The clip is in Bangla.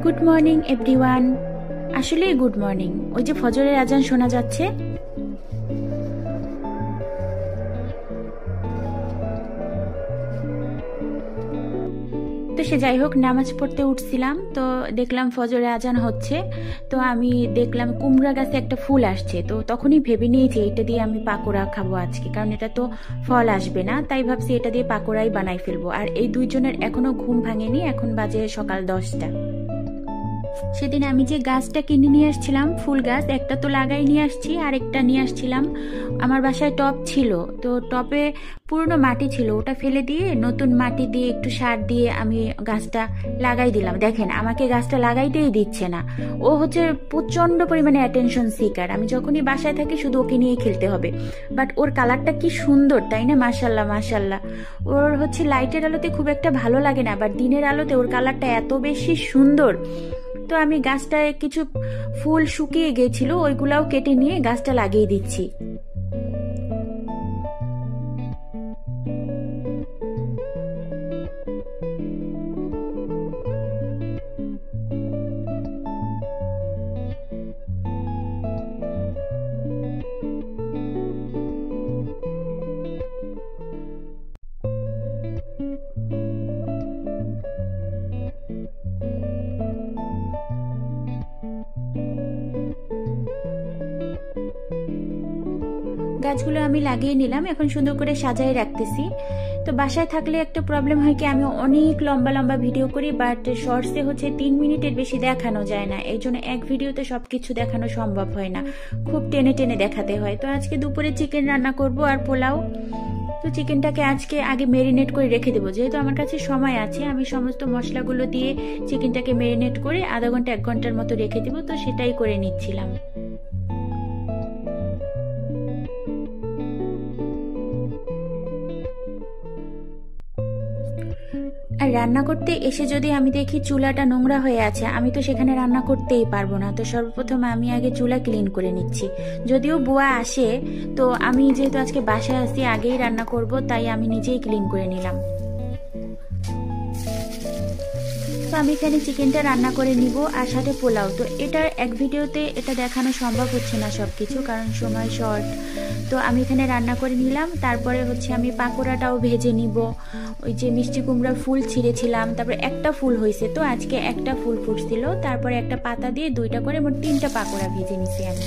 Good morning everyone. আসলে গুড মর্নিং। ওই যে ফজরের আজান শোনা যাচ্ছে। তো সে যাই হোক, নামাজ পড়তে উঠছিলাম, তো দেখলাম ফজরে আজান হচ্ছে। তো আমি দেখলাম কুমড়া গাছে একটা ফুল আসছে, তো তখনই ভেবে নিয়েছি এটা দিয়ে আমি পাকোড়া খাবো আজকে, কারণ এটা তো ফল আসবে না, তাই ভাবছি এটা দিয়ে পাকোড়াই বানাই ফেলবো। আর এই দুইজনের এখনো ঘুম ভাঙেনি, এখন বাজে সকাল 10টা। সেদিন আমি যে গাছটা কিনে নিয়ে আসছিলাম, ফুল গাছ, একটা তো লাগাই নিয়ে আসছি, আরেকটা নিয়ে আসছিলাম। আমার বাসায় টব ছিল, তো টবে পুরনো মাটি ছিল, ওটা ফেলে দিয়ে নতুন মাটি দিয়ে একটু সার দিয়ে আমি গাছটা লাগাই দিলাম। দেখেন, আমাকে গাছটা লাগাইতেই দিচ্ছে না। ও হচ্ছে প্রচন্ড পরিমাণে অ্যাটেনশন সিকার। আমি যখনই বাসায় থাকি শুধু ওকে নিয়ে খেলতে হবে। বাট ওর কালারটা কি সুন্দর, তাই না? মাশাল্লাহ মাশাল্লাহ। ওর হচ্ছে লাইটের আলোতে খুব একটা ভালো লাগে না, বাট দিনের আলোতে ওর কালারটা এত বেশি সুন্দর। তো আমি গাছটায় কিছু ফুল শুকিয়ে গেছিল, ওইগুলাও কেটে নিয়ে গাছটা লাগিয়ে দিচ্ছি। গাছগুলো আমি লাগিয়ে নিলাম, এখন সুন্দর করে সাজাই রাখতেছি। তো বাসায় থাকলে একটা প্রবলেম হয় কি, আমি অনেক লম্বা লম্বা ভিডিও করি, বাট শর্টসে হচ্ছে 3 মিনিটের বেশি দেখানো যায় না, এই জন্য এক ভিডিওতে সবকিছু দেখানো সম্ভব হয় না, খুব টেনে টেনে দেখাতে হয়। তো আজকে দুপুরে চিকেন রান্না করব আর পোলাও। তো চিকেনটাকে আজকে আগে মেরিনেট করে রেখে দেবো, যেহেতু আমার কাছে সময় আছে। আমি সমস্ত মশলাগুলো দিয়ে চিকেনটাকে মেরিনেট করে আধা ঘন্টা 1 ঘন্টার মতো রেখে দেবো, তো সেটাই করে নিচ্ছিলাম। আর রান্না করতে এসে যদি আমি দেখি চুলাটা নোংরা হয়ে আছে, আমি তো সেখানে রান্না করতেই পারবো না। তো সর্বপ্রথম আমি আগে চুলা ক্লিন করে নিচ্ছি। যদিও বুয়া আসে, তো আমি যেহেতু আজকে বাসায় আসি, আগেই রান্না করব, তাই আমি নিজেই ক্লিন করে নিলাম। তো আমি এখানে চিকেনটা রান্না করে নিব আর সাথে পোলাও। তো এটা এক ভিডিওতে এটা দেখানো সম্ভব হচ্ছে না সবকিছু, কারণ সময় শর্ট। তো আমি এখানে রান্না করে নিলাম, তারপরে হচ্ছে আমি পাকোড়াটাও ভেজে নিব। ওই যে মিষ্টি কুমড়ার ফুল ছিঁড়েছিলাম, তারপরে একটা ফুল হয়েছে, তো আজকে একটা ফুল ফুটছিল, তারপরে একটা পাতা দিয়ে 2টা করে মোট 3টা পাকোড়া ভেজে নিছি আমি।